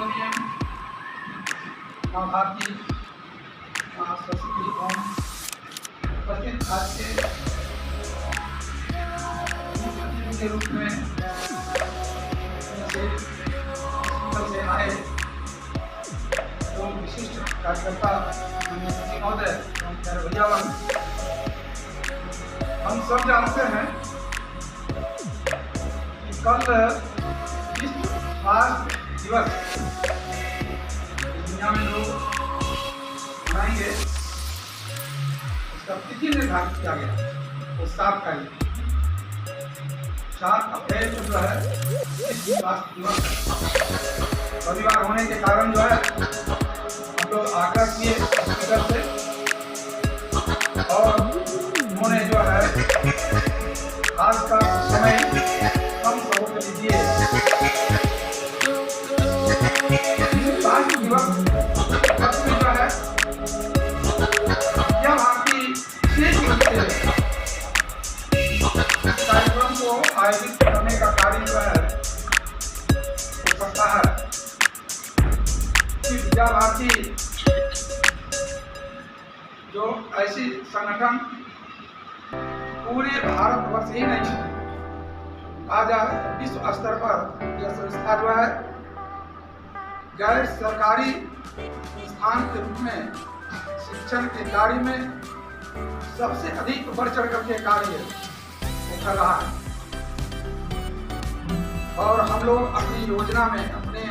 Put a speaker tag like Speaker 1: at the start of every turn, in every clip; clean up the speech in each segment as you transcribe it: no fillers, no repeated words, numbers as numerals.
Speaker 1: वंदनीय माँ भारती, माँ सरस्वती एवं उपस्थित आज के के रूप में से आए एवं विशिष्ट कार्यकर्ता महोदय एवं मेरे भैयावन, हम सब जानते हैं कि कल विश्व स्वास्थ्य दिवस दुनिया में लोग मनाएंगे। इसका तिथि निर्धारित किया गया वो 7 तारीख 7 अप्रैल को जो है विश्व स्वास्थ्य दिवस रविवार होने के कारण जो है हम लोग आग्रह किए स्पीकर से और उन्होंने जो है आज का समय हम सबों के लिए दिए। स्वास्थ्य दिवस में जो है यह भारती विशेष रूप से कार्यक्रम को आयोजित करने का कार्य जो है हो सकता है कि विद्या भारती जो ऐसी संगठन पूरे भारतवर्ष ही नहीं आज विश्व स्तर पर यह संस्था जो है गैर सरकारी संस्थान के रूप में शिक्षण के कार्य में सबसे अधिक बढ़ चढ़ करके कार्य कर रहा है। और हम लोग अपनी योजना में, अपने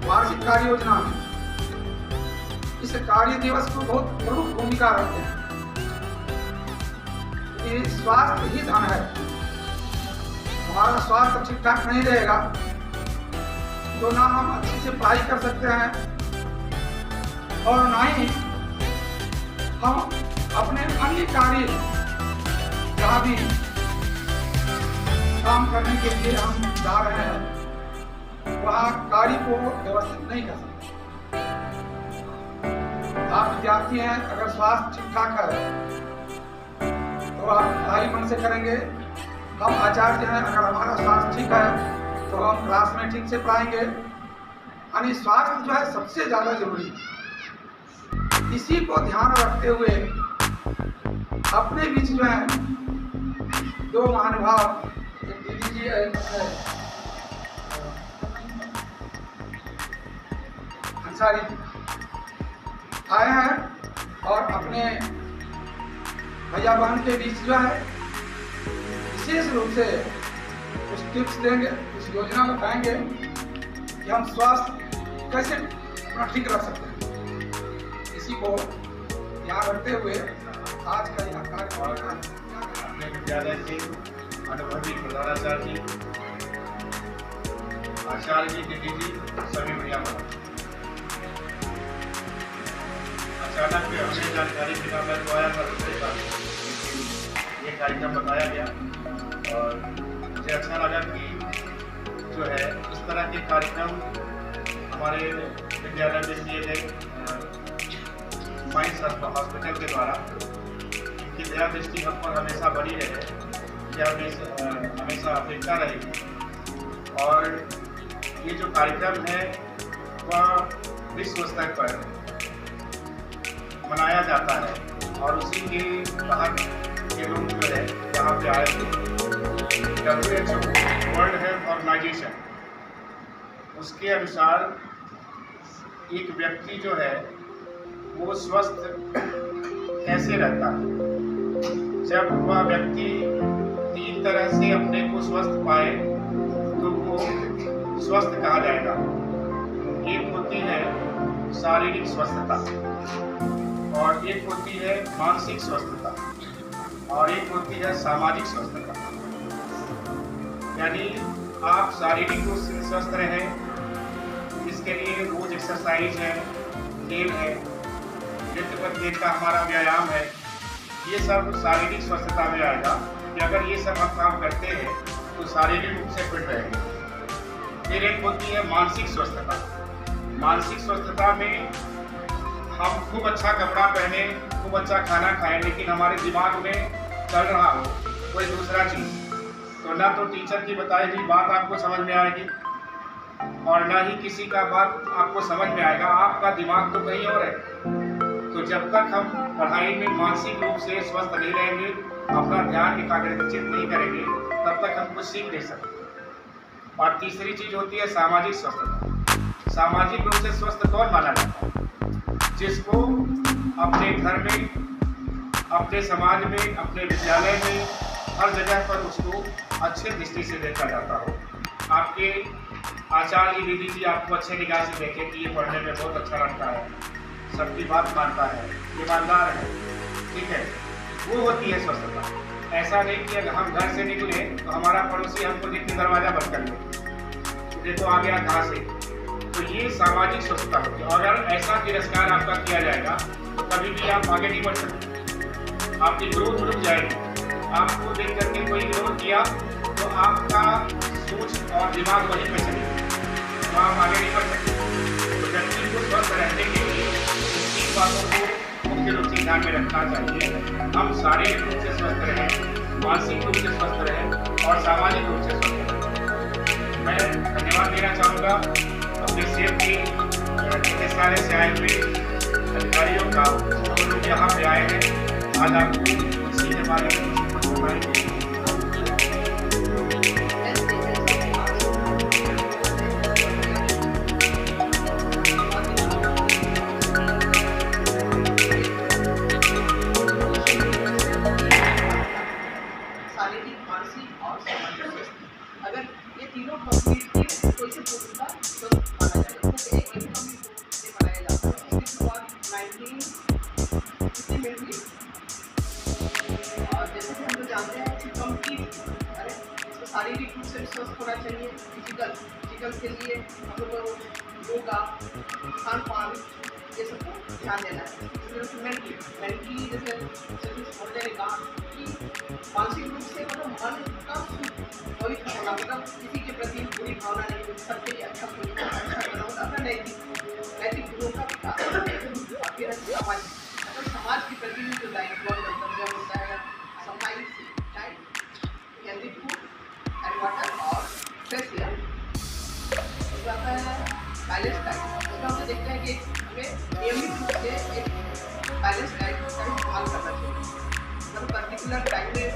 Speaker 1: वार्षिक कार्य योजना में इस कार्य दिवस को बहुत प्रमुख भूमिका रखते हैं। ये स्वास्थ्य ही धन है। हमारा स्वास्थ्य ठीक ठाक नहीं रहेगा तो ना हम अच्छे से पढ़ाई कर सकते हैं और ना ही हम अपने अन्य कार्य जहाँ भी काम करने के लिए हम जा रहे हैं वहाँ कार्य को व्यवस्थित नहीं कर सकते। आप विद्यार्थी हैं, अगर स्वास्थ्य ठीक ठाक है तो आप पढ़ाई मन से करेंगे। हम आचार्य हैं, अगर हमारा स्वास्थ्य ठीक है तो हम क्लास में ठीक से पढ़ाएंगे। यानी स्वास्थ्य जो है सबसे ज़्यादा जरूरी है। इसी को ध्यान रखते हुए अपने बीच जो है 2 महानुभाव, एक दीदी जी अंसारी आए हैं और अपने भैया बहन के बीच जो है विशेष रूप से कुछ टिप्स देंगे, कुछ योजना बताएंगे कि हम स्वास्थ्य कैसे अपना ठीक रख सकते हैं। इसी को ध्यान रखते हुए आज का यह कार्यक्रम
Speaker 2: अपने विद्यालय के अनुभवी प्रधानाचार्य जी, आचार्य जी, दीदी जी, सभी भैया बहन, अचानक हमें जानकारी बिना मैं तो आया था दूसरे साल ये कार्यक्रम बताया गया और मुझे अच्छा लगा कि जो है इस तरह के कार्यक्रम हमारे विद्यालय में किए गए माइंस हॉस्पिटल के द्वारा। इनकी दया दृष्टि हम पर हमेशा बनी रहे, यह हमेशा अपेक्षा रहेगी। और ये जो कार्यक्रम है वह विश्व स्तर पर मनाया जाता है और उसी के तहत ये लोग जो है यहाँ पे आए थे। WHO वर्ल्ड हेल्थ ऑर्गेनाइजेशन उसके अनुसार एक व्यक्ति जो है वो स्वस्थ कैसे रहता है। जब वह व्यक्ति 3 तरह से अपने को स्वस्थ पाए तो वो स्वस्थ कहा जाएगा। एक होती है शारीरिक स्वस्थता और एक होती है मानसिक स्वस्थता और एक होती है सामाजिक स्वस्थता। यानी आप शारीरिक रूप से स्वस्थ रहें, इसके लिए रोज एक्सरसाइज है, खेल है, नृत्य प्रत्येक का हमारा व्यायाम है, ये सब शारीरिक स्वस्थता में आएगा कि अगर ये सब हम काम करते हैं तो शारीरिक रूप से फिट रहेंगे। फिर एक होती है मानसिक स्वस्थता। मानसिक स्वस्थता में हम खूब अच्छा कपड़ा पहने, खूब अच्छा खाना खाएं, लेकिन हमारे दिमाग में चल रहा हो कोई दूसरा चीज़, तो ना तो टीचर की बताई गई बात आपको समझ में आएगी और ना ही किसी का बात आपको समझ में आएगा, आपका दिमाग तो कहीं और है। तो जब तक हम पढ़ाई में मानसिक रूप से स्वस्थ नहीं रहेंगे, अपना ध्यान एकाग्रचित नहीं करेंगे, तब तक हम कुछ सीख नहीं सकते। और तीसरी चीज होती है सामाजिक स्वस्थता। सामाजिक रूप से स्वस्थ कौन माना जाता है? जिसको अपने घर में, अपने समाज में, अपने विद्यालय में, हर जगह पर उसको अच्छे दृष्टि से देखा जाता हो। आपके आचार्य विधि जी आपको अच्छे निगाह से देखें कि ये पढ़ने में बहुत अच्छा लगता है, सबकी बात मानता है, ईमानदार है, ठीक है, वो होती है स्वस्थता। ऐसा नहीं कि अगर हम घर से निकले तो हमारा पड़ोसी हमको देख के दरवाजा बंद कर ले, देखो आ गया कहाँ से। तो ये सामाजिक स्वस्थता होती है। और अगर ऐसा तिरस्कार आपका किया जाएगा तो कभी भी आप आगे नहीं बढ़ सकते, आपकी ग्रोथ रुक जाएगी। आपको देख करके कोई ग्रोथ किया तो आपका सोच और दिमाग वहीं पे चलेगा, तो आप आगे नहीं बढ़ सकते। तो व्यक्ति को स्वस्थ रहने के लिए इन 3 बातों को मुख्य रूप से ध्यान में रखना चाहिए। हम शारीरिक रूप से स्वस्थ रहें, मानसिक रूप से स्वस्थ रहें और सामाजिक रूप से स्वस्थ रहें। मैं धन्यवाद देना चाहूँगा अपने सेब की इतने सारे से आए हुए अधिकारियों का, जो लोग यहाँ पे आए हैं। आज आपको इसी के बारे में बताएंगे।
Speaker 3: शारीरिक, मानसिक और सामाजिक स्वास्थ्य, अगर ये तीनों कंप्लीट किए तो इसे पूर्णतः स्वस्थ माना जाएगा। तो एक से बनाया जाता है। इसकी शुरुआत 1950 में हुई और जैसे कि हम लोग जानते हैं कि कंप्लीट इसको शारीरिक रूप से भी स्वस्थ होना चाहिए। फिजिकल के लिए हम लोग को योगा, खान पान, ये सबको ध्यान देना है। मेंटली जैसे ने कहा कि मानसिक रूप से मतलब मन का पवित्र होना, मतलब किसी के प्रति बुरी भावना नहीं, सबके लिए अच्छा करना, अपना नैतिक गुणों का विकास। फिर समाज, मतलब समाज के प्रति भी जो दायित्व कर्तव्य होता है, सफाई, diet, healthy food and water और फ्रेश एयर। आता है बैलेंस डाइट। उसमें हम देखते हैं कि हमें नियमित रूप से एक बैलेंस डाइट का इस्तेमाल करना चाहिए। मतलब पर्टिकुलर टाइम में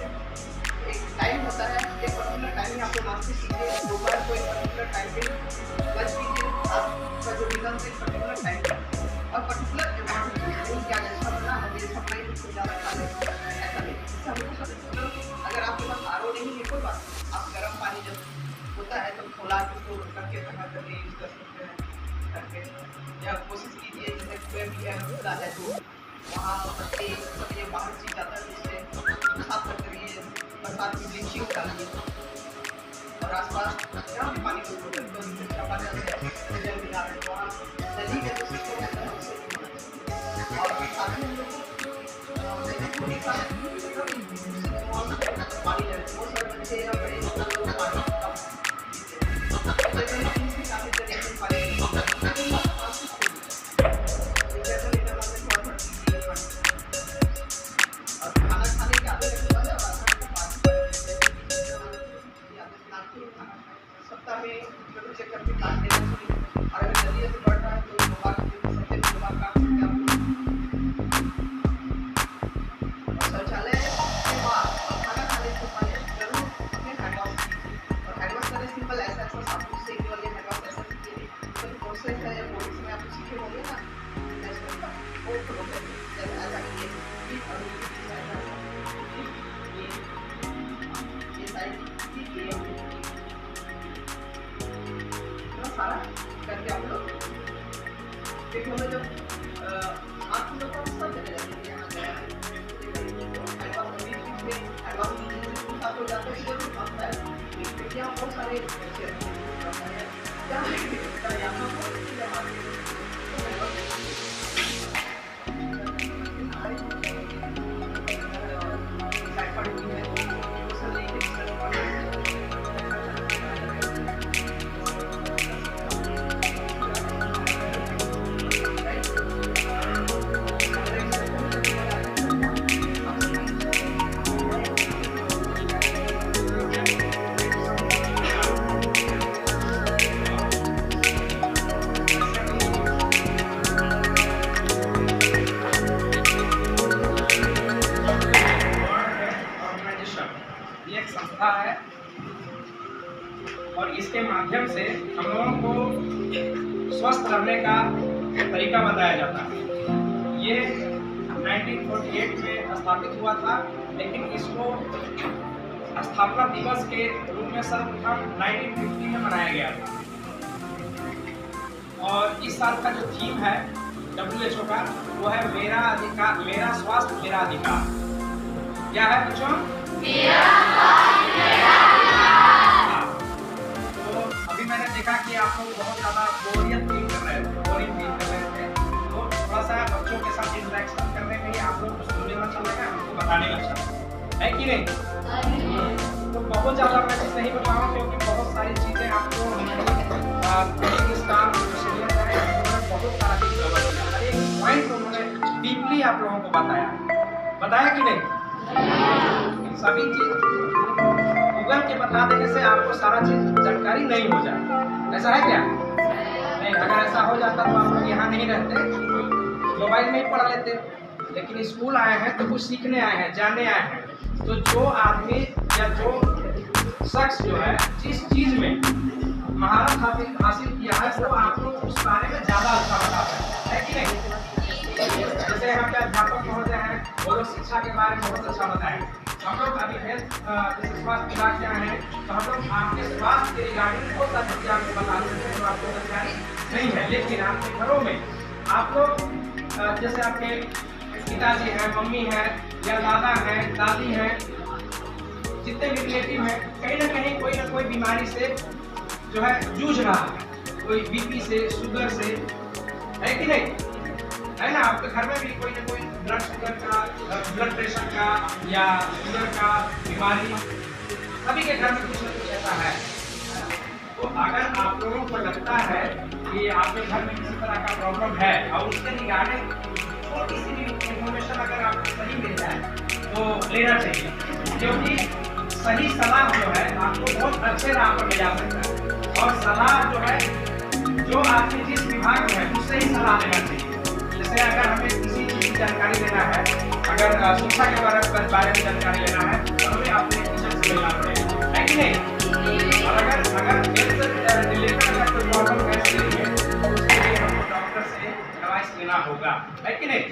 Speaker 3: एक टाइम होता है, एक पर्टिकुलर टाइम में आपको नाश्ते कीजिए, दोपहर को एक पर्टिकुलर टाइम पे लंच कीजिए, आपका जो डिनर एक पर्टिकुलर टाइम पे और पर्टिकुलर नहीं क्या जैसा बना हमें सप्लाई कुछ ज़्यादा खा लें, ऐसा नहीं। अगर आपके पास आर ओ नहीं है कोई बात, आप गर्म पानी जब होता है तो खोला उसको करके रखा करके यूज़ कर सकते हैं करके, या कोशिश कीजिए जैसे कोई भी होता है तो वहाँ पत्ते बाहर चीज जाता है जिससे साफ करिए, बरसात में ब्लीचिंग डालिए और आसपास जहाँ भी पानी को जल मिला रहे तो वहाँ नदी का जो सिस्टम रहता है उससे। और साथ ही हम लोग पानी लेते बहुत सारे बच्चे या बड़े लोग पानी कम काफ़ी तरीके से पानी सप्ताह में चेक करके काट देना चाहिए। और अगर जल्दी जल्दी बढ़ रहा है तो 2 बार सप्ताह में 2 बार काट सकते हैं आप। शौचालय के बाद खाना खाने से पहले जरूर अपने हैंड वॉश कीजिए। और हैंड वॉश करने सिंपल ऐसा साबुन से केवल ये हैंड वॉश ऐसा कीजिए। तो प्रोसेस है, प्रोसेस में आप सीखे होंगे ना, वो प्रोसेस ऐसा कीजिए सारा करके आप लोग देखो में जब हाथ लोग का सब चले जाते हैं हो जाता है जरूर आता है। यहाँ बहुत सारे
Speaker 4: का तरीका बताया जाता है। ये 1948 में स्थापित हुआ था, लेकिन इसको स्थापना दिवस के रूप में सर्वप्रथम 1950 में मनाया गया था। और इस साल का जो थीम है WHO का, वो है मेरा अधिकार, मेरा स्वास्थ्य मेरा अधिकार। क्या है बच्चों? मेरा स्वास्थ्य मेरा अधिकार। तो अभी मैंने देखा कि आप लोग बहुत ज़्यादा बोरियत फील कर रहे थे, बोरिंग फील कर रहे थे, तो थोड़ा सा बच्चों के साथ इंटरेक्शन करने में ही आप लोग सुनने में अच्छा लगा, हमको बताने में अच्छा लगा, है कि नहीं? तो बहुत ज़्यादा मैं चीज़ नहीं बताऊँ, क्योंकि बहुत सारी चीज़ें आपको बहुत सारा चीज़ कवर किया, हर एक पॉइंट उन्होंने डीपली आप लोगों को बताया कि नहीं? सभी चीज़ गूगल के बता देने से आपको सारा चीज़ जानकारी नहीं हो जाए, ऐसा है क्या? नहीं, अगर ऐसा हो जाता तो आप लोग यहाँ नहीं रहते, मोबाइल में ही पढ़ लेते। लेकिन स्कूल आए हैं तो कुछ सीखने आए हैं, जानने आए हैं। तो जो आदमी या जो शख्स जो है जिस चीज़ में महारत हासिल किया है, वो आप लोग उस बारे में ज़्यादा अच्छा बताता है कि नहीं? जैसे यहाँ पे अध्यापक महोदय हैं, वो लोग शिक्षा के बारे में बहुत अच्छा बताएं। हम लोग अभी हेल्थ जैसे स्वास्थ्य विभाग के हैं, तो हम लोग आपके स्वास्थ्य के रिगार्डिंग बहुत सारी चीज़ें आपको बता सकते हैं जो आपको जानकारी नहीं है। लेकिन आपके घरों में आप लोग जैसे आपके पिताजी हैं, मम्मी हैं, या दादा हैं, दादी हैं, जितने भी रिलेटिव हैं, कहीं ना कोई बीमारी से जो है जूझ रहा है, कोई बीपी से, शुगर से, है कि नहीं? है ना? आपके घर में भी कोई ना कोई ब्लड प्रेशर का या शुगर का बीमारी, सभी के घर में कुछ ना कुछ ऐसा है। तो अगर आप लोगों को लगता है कि आपके घर में किसी तरह का प्रॉब्लम है और उसके रिगार्डिंग छोटी सी भी इंफॉर्मेशन अगर आपको सही मिल जाए तो लेना चाहिए, क्योंकि सही सलाह जो है आपको बहुत अच्छे राह पर ले जा सकता है। और सलाह जो है, जो आदमी जिस विभाग में है उससे ही सलाह लेना चाहिए। जैसे अगर हमें किसी चीज़ की जानकारी लेना है, अगर शिक्षा के बारे में जानकारी लेना है, तो हमें अपने टीचर से मिलना पड़ेगा, है कि नहीं? और अगर हेल्थ से रिलेटेड अगर कोई प्रॉब्लम फैस रही है तो उसके लिए हमको डॉक्टर से एडवाइस लेना होगा, है कि नहीं?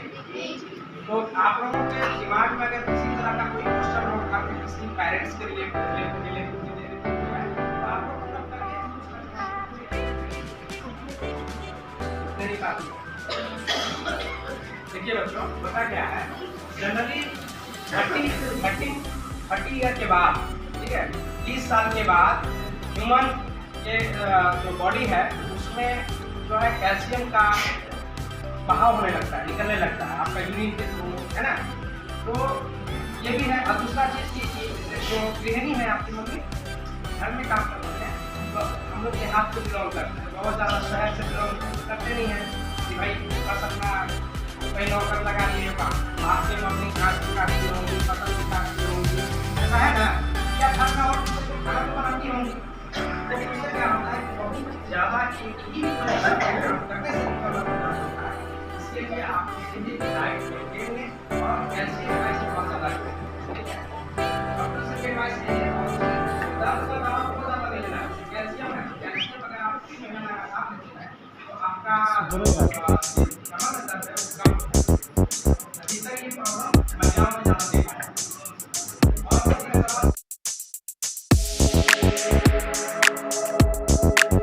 Speaker 4: तो आप लोगों के दिमाग में अगर किसी तरह का कोई क्वेश्चन हो, आपके किसी पेरेंट्स के रिलेटेड देखिए बच्चों, पता क्या है, जनरली 30 ईयर के बाद, ठीक है, 30 साल के बाद ह्यूमन के जो बॉडी है उसमें जो है कैल्शियम का बहाव होने लगता है, निकलने लगता है आपका यूरिन के थ्रू, है ना? तो ये भी है। और दूसरा चीज़ की जो गृहिणी है आपकी मम्मी, घर में काम करते हैं, तो हम लोग के हाथ को बिलोंग करते हैं, बहुत ज़्यादा शहर से बिलोंग करते नहीं हैं कि भाई बस अपना कहीं नौकर लगा लिए काम, आपके मम्मी घास काटती होंगी, फसल भी काटती होंगी, ऐसा है ना? या घर में और खाना तो बनाती होंगी, तो उससे क्या होता है, बहुत ज़्यादा एक ही करने से इसके लिए आपके लिए डाइट मेंटेन में और कैल्शियम का इस्तेमाल ज़्यादा करें, ठीक है? डॉक्टर से एडवाइस लीजिए और 10 का दवा बहुत ज़्यादा नहीं लेना है। कैल्शियम है, कैल्शियम अगर आप 3 महीने लगातार लेते हैं तो आपका